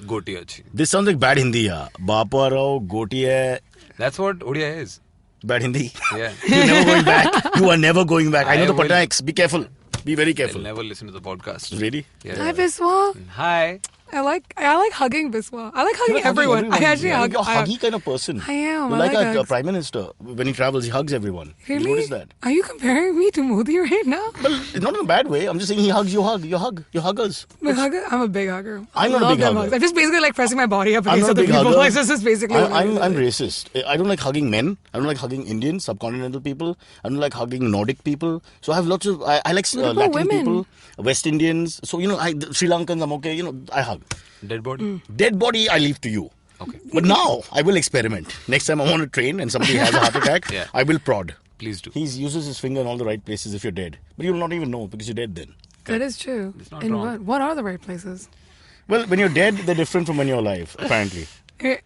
D: गोटी अच्छी.
B: This sounds like bad Hindi, yaar. Bapa Rao, Goti hai.
D: That's what Odia is.
B: Bad Hindi.
D: Yeah.
B: You're never going back. You are never going back. I know
D: I
B: the
D: will-
B: Patnaiks. Be careful. Be very
D: I'll
B: careful.
D: never listen to the podcast.
B: Really?
D: Yeah.
F: Hi, Biswa.
D: Hi.
F: I like hugging Biswa. I like hugging
B: You're
F: everyone. I actually hug.
B: You're a huggy kind of person.
F: I am.
B: You're
F: I
B: like
F: like
B: a
F: hugs.
B: prime minister. When he travels, he hugs everyone.
F: Really?
B: You notice that?
F: Are you comparing me to Modi right now?
B: Well, not in a bad way. I'm just saying he hugs, you hug. You hug. You're huggers.
F: Big hugger? I'm a big hugger.
B: I'm not a
F: Love
B: big
F: them
B: hugger.
F: hugs. I'm just basically like pressing my body up
B: I'm
F: against
B: not a
F: other
B: big
F: people.
B: hugger.
F: Like, this is basically what it is.
B: I'm racist. I don't like hugging men. I don't like hugging Indians, subcontinental people. I don't like hugging Nordic people. So I have lots of... I like
F: What about
B: Latin
F: women?
B: people, West Indians. So, Sri Lankans, I'm okay. I hug.
D: Dead body?
B: Dead body, I leave to you.
D: Okay.
B: But now, I will experiment. Next time I'm on a train and somebody has a heart attack,
D: Yeah.
B: I will prod.
D: Please do.
B: He uses his finger in all the right places if you're dead. But you'll not even know because you're dead then.
F: That is true.
D: It's not
F: In
D: wrong.
F: what are the right places?
B: Well, when you're dead, they're different from when you're alive, apparently.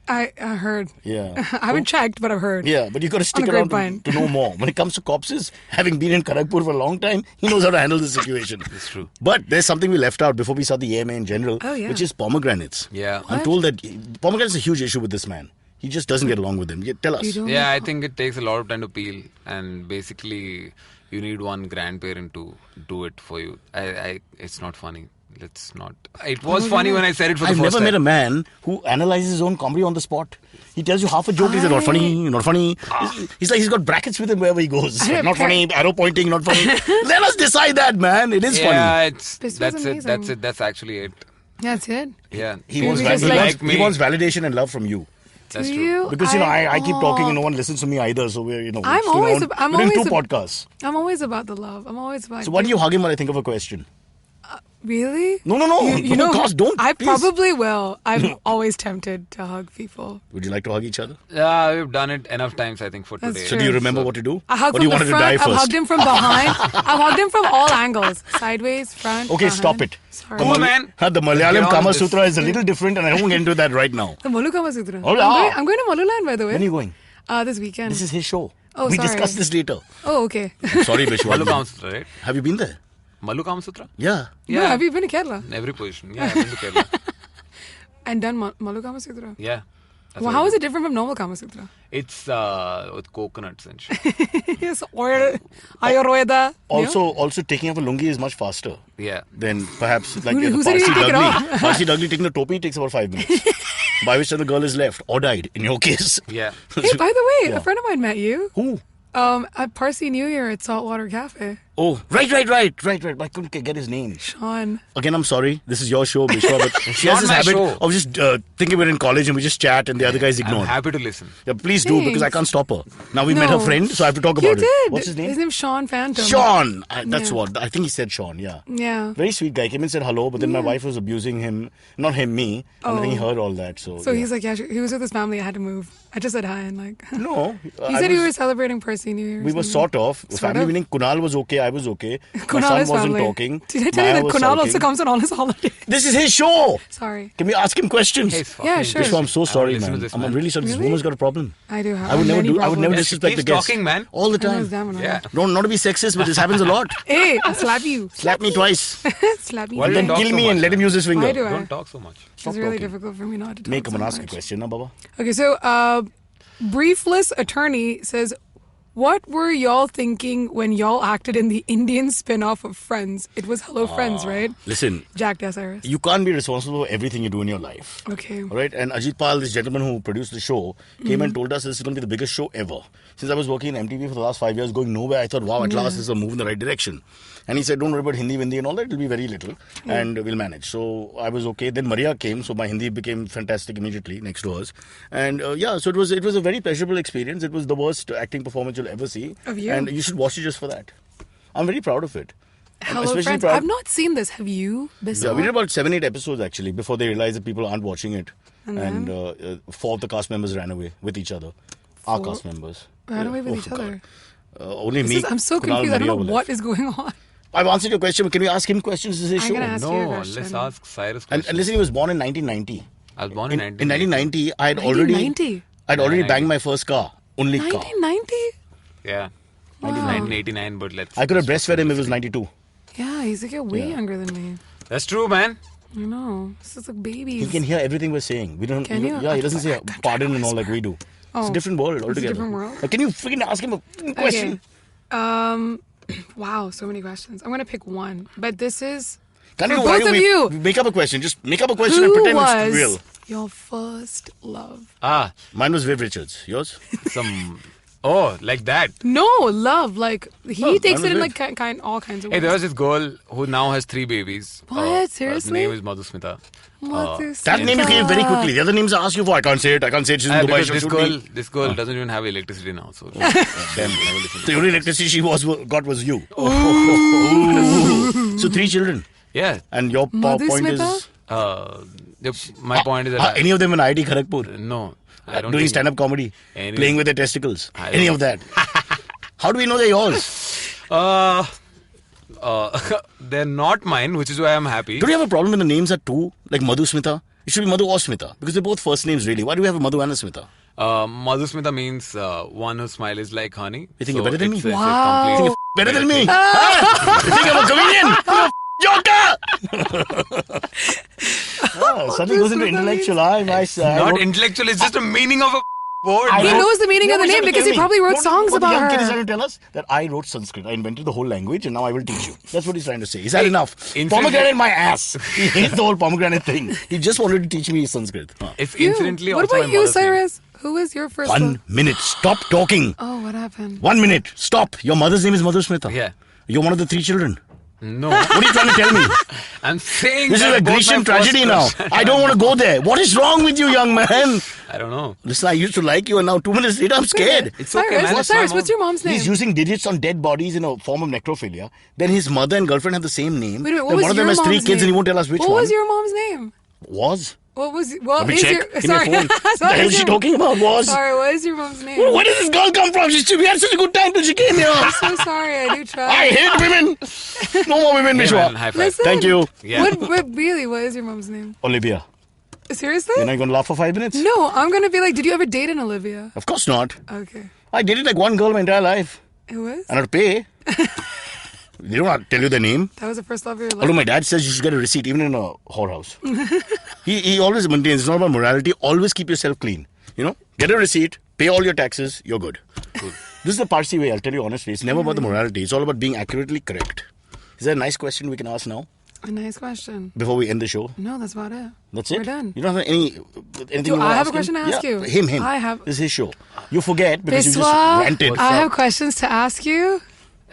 F: I heard.
B: Yeah.
F: I haven't checked, but I've heard.
B: Yeah, but you got to stick
F: On a
B: around
F: grapevine.
B: to know more. When it comes to corpses, having been in Kharagpur for a long time, he knows how to handle the situation.
D: It's true.
B: But there's something we left out before we saw the AMA in general,
F: Oh, yeah.
B: which is pomegranates.
D: Yeah.
B: I'm told that pomegranates is a huge issue with this man. He just doesn't get along with them. Tell us.
F: You don't
D: Yeah, I
F: know.
D: think it takes a lot of time to peel, and basically, you need one grandparent to do it for you. It's not funny. Let's not. It was funny when I said it for
B: I've
D: the first
B: never met a
D: time.
B: man who analyzes his own comedy on the spot. He tells you half a joke, he says, not funny, not funny. He's like, he's got brackets with him wherever he goes.
F: I
B: Not funny, arrow pointing, not funny. Let us decide that, man. It is
D: Yeah,
B: funny.
D: it's
F: This was
D: that's it.
F: amazing.
D: That's it. That's actually it.
F: That's it.
D: Yeah,
B: He
F: Maybe
B: wants,
F: just
B: he,
F: like-
B: wants,
D: me.
B: he wants validation and love from you.
D: That's
F: Do
D: true.
F: you?
B: Because, I keep talking and no one listens to me either. So we're,
F: I'm
B: still
F: always
B: on-
F: ab- I'm
B: we're doing
F: always
B: two
F: ab-
B: podcasts.
F: I'm always about the love. I'm always about.
B: So why do you hug him when I think of a question?
F: Really?
B: No.
F: You know,
B: Gosh, don't.
F: I
B: please.
F: probably will. I'm always tempted to hug people.
B: Would you like to hug each other?
D: Yeah, we've done it enough times, I think, for
F: That's
D: today.
B: So do you remember what to do?
F: I hug
B: or do you
F: from
B: want
F: the
B: him to die
F: front. I've
B: first?
F: hugged him from behind. I've hugged him from all angles, sideways, front.
B: Okay,
F: behind.
B: stop it.
F: Sorry.
D: Come on, man.
B: The
D: Get
B: Malayalam
D: on
B: Kama
D: this.
B: Sutra is a little different and I won't get into that right now.
F: The Molu Kama Sutra.
B: Oh, yeah.
F: I'm going to Moluland, by the way.
B: When are you going?
F: This weekend.
B: This is his show.
F: Oh,
B: we
F: sorry.
B: discuss this later.
F: Oh, okay.
B: Sorry, Bishwa.
D: Malu Kama Sutra, right?
B: Have you been there?
D: Malu Kama Sutra?
B: Yeah.
F: No, have you been to Kerala
D: In every position. Yeah, I've been to Kerala.
F: and done Molu Kama Sutra?
D: Yeah. That's
F: Well,
D: what
F: how
D: I
F: is
D: did.
F: it different from normal Kama Sutra?
D: It's with coconuts and shit.
F: Yes, oil, Ayurveda.
B: Also taking off a lungi is much faster
D: Yeah.
B: than perhaps like
F: Who
B: the
F: said he
B: Parsi
F: take it
B: Dugli.
F: off?
B: Parsi Dugli taking the topi takes about 5 minutes. By which time the girl is left or died in your case.
D: Yeah.
F: Hey, by the way,
B: Yeah.
F: a friend of mine met you.
B: Who?
F: At Parsi New Year at Saltwater Cafe.
B: Oh, right. I couldn't get his name.
F: Sean.
B: Again, I'm sorry. This is your show, Bishwa, but she has
D: not
B: this
D: my
B: habit
D: show.
B: of just thinking we're in college and we just chat and the other guys ignore.
D: I'm happy to listen.
B: Yeah, please do because I
F: Thanks.
B: can't stop her. Now we met her
F: No.
B: friend, so I have to talk
F: You
B: about
F: did.
B: it. What's his name?
F: His name's Sean Phantom.
B: Sean. That's
F: Yeah.
B: what I think he said. Sean. Yeah.
F: Yeah.
B: Very sweet guy. Came and said hello, but then my wife was abusing him. Not him, me. And I think he
F: Oh.
B: heard all that. So
F: So
B: yeah.
F: he's like, yeah, he was with his family. I had to move. I just said hi and like.
B: No.
F: He said you were celebrating Parsi New Year. or
B: We were
F: something.
B: sort of.
F: Sort
B: Family
F: of?
B: meaning Kunal was okay. I was okay. My
F: Kunal
B: son
F: is
B: wasn't
F: family.
B: talking.
F: Did I tell you
B: Maya
F: that
B: was
F: Kunal also
B: sulking.
F: comes on all his holidays?
B: This is his show.
F: Sorry.
B: Can we ask him questions?
D: Hey, it's
F: Yeah,
D: fucking-
F: sure.
B: Vishwa, I'm so sorry,
D: listen to
B: man.
D: this,
B: I'm
D: man.
B: really sorry. This
F: Really?
B: woman's got a problem.
F: I do have
B: I would never
F: many
B: do. I would never
F: problems.
D: She
B: disrespect the
D: keeps
B: guest.
D: talking, man.
B: All the
F: I know,
B: time.
F: damn it, I
D: Yeah.
F: know.
B: Not to be sexist, but this happens a lot.
F: Hey, I'll slap you.
B: Slap me twice.
F: Slap you.
D: Why do
B: Then
D: you talk
B: kill
D: so
B: me
D: much,
B: and let him
D: man?
B: use his finger.
F: Why do I?
D: Don't talk so much.
F: It's really
B: talking.
F: difficult for me not to talk
B: Make him
F: so
B: and ask a
F: much.
B: question, na, Baba?
F: Okay, so Briefless Attorney says, what were y'all thinking when y'all acted in the Indian spin-off of Friends? It was Hello Friends, right?
B: Listen,
F: Jackass Iris.
B: you can't be responsible for everything you do in your life.
F: Okay.
B: All right, and Ajit Pal, this gentleman who produced the show, came and told us this is going to be the biggest show ever. Since I was working in MTV for the last 5 years, going nowhere, I thought, wow, at last this is a move in the right direction. And he said, don't worry about Hindi, Vindi and all that, it'll be very little and we'll manage. So I was okay. Then Maria came, so my Hindi became fantastic immediately next to hers. And so it was a very pleasurable experience. It was the worst acting performance you'll ever see.
F: Of you?
B: And you should watch it just for that. I'm very proud of it. I'm
F: Hello
B: especially
F: Friends.
B: proud-
F: I've not seen this. Have you?
B: Yeah, we did about 7-8 episodes actually before they realized that people aren't watching it.
F: And
B: Four of the cast members ran away with each other. Our
F: Four?
B: cast members.
F: Ran away with
B: Oh,
F: each
B: God.
F: other.
B: Only
F: This
B: me.
F: is- I'm so
B: Kunal,
F: confused. I don't
B: Maria
F: know
B: were
F: what
B: left.
F: is going on.
B: I've answered your question, but can we ask him questions? This is his
F: I'm
B: show.
F: gonna ask you a
D: No,
F: question.
D: let's ask Cyrus
B: And
D: questions.
B: listen, he was born in 1990.
D: I was born
B: In
D: in
B: 1990, I had
F: 1990?
B: I'd already
D: 1990.
B: banged my first car. Only car.
F: 1990?
D: Yeah.
F: Wow.
D: 1989, but let's.
B: I could have breastfed him if it was 92.
F: Yeah, he's like way
B: Yeah.
F: younger than me.
D: That's true, man.
F: I know. This is like babies.
B: He can hear everything we're saying. We don't.
F: Can
B: we
F: you?
B: don't- Yeah, he doesn't say
F: I'm trying
B: pardon
F: to
B: and all like we do. It's a different world altogether.
F: different world?
B: Like, can you freaking ask him a freaking question?
F: Okay. Wow, so many questions. I'm gonna pick one, but this is
B: Can
F: for
B: you, why
F: both
B: don't
F: of
B: we
F: you.
B: make up a question? Just make up a question and
F: Who
B: pretend
F: was
B: it's real.
F: your first love?
B: Mine was Viv Richards. Yours?
D: Some. Oh, like that.
F: No, love. Like he takes
B: mine
F: it in
B: was
F: like all kinds of
D: Hey,
F: ways.
D: there was this girl who now has 3 babies.
F: What?
D: Her
F: Seriously?
D: name is Madhusmita.
B: That name you gave very quickly. The other names I asked you for, I can't say it. I can't say it. She's in Dubai.
D: Because
B: She'll
D: this
B: shoot
D: girl,
B: me.
D: this girl doesn't even have electricity now. So
B: Damn. The only electricity she got was you. So 3 children.
D: yeah.
B: And your point is...
F: Madhusmita?
D: My point is that
B: any of them in IIT Kharagpur?
D: no, I don't
B: Doing
D: think-
B: stand-up comedy?
D: Any-
B: Playing with their testicles?
D: I don't-
B: Any of that? How do we know they're yours?
D: They're not mine, which is why I'm happy.
B: Don't you have a problem when the names are 2? Like Madhu Smita? It should be Madhu or Smita. Because they're both first names really. Why do we have a Madhu and a Smita?
D: Madhusmita means one whose smile is like honey.
B: You think you're better than me?
D: it's a
F: Wow.
D: complete-
B: Better than me? Huh? You think I'm a comedian? Joker! Suddenly goes into intellectual. Nice.
D: Not intellectual, it's just the meaning of a word.
F: He
D: man.
F: knows the meaning of the name because he probably wrote songs
B: what
F: about
B: the young kid is
F: her.
B: trying to tell us that I wrote Sanskrit. I invented the whole language and now I will teach you. That's what he's trying to say. Is that enough?
D: infinitely-
B: Pomegranate my ass. He hates the whole pomegranate thing. He just wanted to teach me Sanskrit.
D: It's
F: You.
D: infinitely
F: What
D: also
F: about
D: my
F: you,
D: mother's name.
F: Cyrus? Who was your first
B: 1
F: love?
B: minute. Stop talking.
F: Oh, what happened?
B: 1 minute. Stop. Your mother's name is Madhu Smita.
D: Yeah.
B: You're one of the 3 children.
D: No.
B: What are you trying to tell me?
D: I'm saying
B: This is
D: that
B: a
D: both my
B: Grecian
D: first
B: tragedy now.
D: crush-
B: I don't want to go there. What is wrong with you, young man?
D: I don't know.
B: Listen, I used to like you and now 2 minutes later I'm scared.
D: It's okay,
F: Cyrus,
D: man.
F: what's
D: It's my
F: Cyrus,
D: mom.
F: what's your mom's name?
B: He's using digits on dead bodies in a form of necrophilia. Then his mother and girlfriend have the same name.
F: Wait a minute,
B: Then
F: what was
B: one of them
F: your
B: has 3
F: mom's
B: kids and he
F: name?
B: won't tell us which
F: What
B: one.
F: was your mom's name?
B: Was?
F: What was well?
B: Let me
F: Is
B: check.
F: your
B: Give me
F: sorry?
B: your phone. What the hell is she
F: your-
B: talking about? Was?
F: Sorry, what is your mom's name?
B: Where did this girl come from? We had such a good time till she came here.
F: I'm so sorry. I do try.
B: I hate women. No more women,
D: Hey,
B: Vishwa.
D: man, high five.
F: Listen.
B: Thank you.
D: Yeah.
F: What really? What is your mom's name?
B: Olivia.
F: Seriously?
B: You're not going to laugh for 5 minutes?
F: No, I'm gonna be like, did you ever date an Olivia?
B: Of course not.
F: Okay.
B: I dated like one girl my entire life.
F: It was?
B: And I had to pay. They don't have to tell you the name.
F: That was the first love of your life.
B: Although my dad says you should get a receipt even in a whorehouse. he always maintains, it's not about morality, always keep yourself clean. You know, get a receipt, pay all your taxes, you're good. This is the Parsi way, I'll tell you honestly. It's never about the morality, it's all about being accurately correct. Is there a nice question we can ask now
F: A nice question.
B: before we end the show?
F: No, that's about it.
B: That's it?
F: We're done.
B: You don't have anything
F: Do
B: you want
F: I
B: to
F: have
B: ask
F: a question
B: him?
F: to ask
B: Yeah,
F: you?
B: Him.
F: I have-
B: This is his show. You forget because you just
F: Biswa,
B: ranted.
F: I have questions to ask you.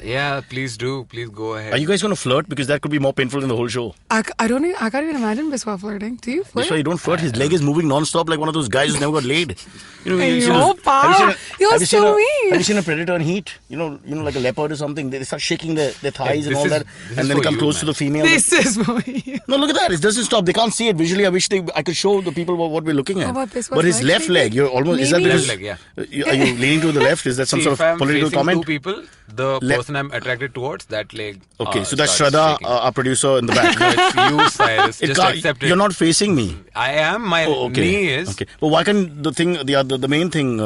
D: Yeah, please do. Please go ahead.
B: Are you guys going to flirt? Because that could be more painful than the whole show.
F: I can't even imagine Biswa flirting. Do you flirt?
B: That's why you don't flirt. His leg is moving non-stop like one of those guys who's never got laid. You know, you see
F: Yo,
B: those-
F: pa,
B: have you seen-
F: you're
B: have you seen
F: so
B: a-
F: mean.
B: Have you seen a predator in heat? You know, like a leopard or something. They start shaking their thighs and all that, and then they come close to the female.
F: This is for you.
B: No, look at that. It doesn't stop. They can't see it visually. I wish I could show the people what we're looking at.
F: How about this?
B: But his left leg, you're almost.
F: Maybe.
B: Is that because?
D: Left leg, yeah.
B: Are you leaning to the left? Is that some sort of political
D: if I'm
B: comment?
D: two people, the person I'm attracted towards, that leg.
B: Okay, so that's
D: starts
B: Shraddha,
D: shaking.
B: our producer in the back.
D: No, it's you, Cyrus. Just accept it.
B: You're not facing me.
D: I am. My knee is.
B: Okay. But why can't the main thing,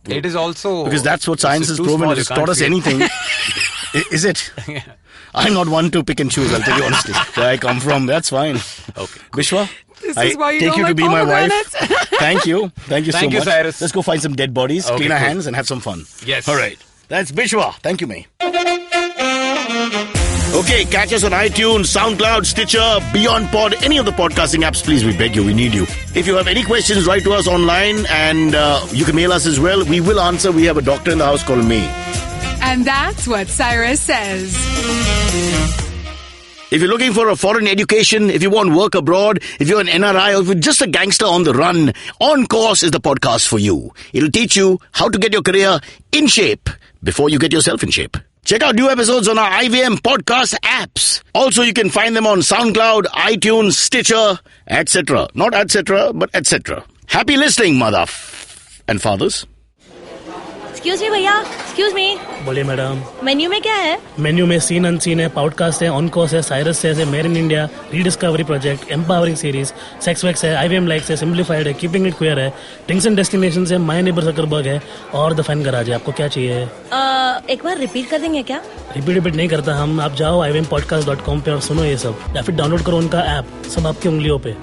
D: It is also
B: because that's what science has
D: too
B: proven.
D: small,
B: It's
D: you can't
B: taught us
D: see it.
B: anything. Is it?
D: Yeah.
B: I'm not one to pick and choose. I'll tell you honestly. Where I come from, that's fine.
D: Okay.
B: Bishwa,
F: This
B: I
F: is why you
B: take
F: don't
B: you to
F: like
B: be my wife.
F: pomegranates.
B: Thank you so
D: Thank you,
B: much.
D: Cyrus.
B: Let's go find some dead bodies,
D: Okay,
B: clean our
D: cool.
B: hands, and have some fun.
D: Yes.
B: All right. That's Bishwa. Thank you, May. Okay, catch us on iTunes, SoundCloud, Stitcher, Beyond Pod, any of the podcasting apps. Please, we beg you, we need you. If you have any questions, write to us online, and you can mail us as well. We will answer. We have a doctor in the house called May.
C: And that's what Cyrus says.
B: If you're looking for a foreign education, if you want work abroad, if you're an NRI, or if you're just a gangster on the run, On Course is the podcast for you. It'll teach you how to get your career in shape before you get yourself in shape. Check out new episodes on our IVM podcast apps. Also, you can find them on SoundCloud, iTunes, Stitcher, etc. Not etc., but etc. Happy listening, and fathers.
G: Excuse me भैया, excuse me,
E: बोलिए madam.
G: Menu में क्या है?
E: Menu में scene unseen है, podcast है, on course है, Cyrus है, made in India, rediscovery project, empowering series, sex wax है, IVM लाइक्स है, सिंप्लीफाइड है, कीपिंग इट क्वियर है, ड्रिंक्स एंड डेस्टिनेशंस है, माय नेबर जकरबर्ग है और द फैन गराज है. आपको क्या चाहिए?
G: एक बार रिपीट कर देंगे क्या?
E: रिपीट नहीं करता हम. आप जाओ ivmpodcast.com पे और सुनो ये सब, या फिर डाउनलोड करो उनका ऐप. सब आपकी उंगलियों पे.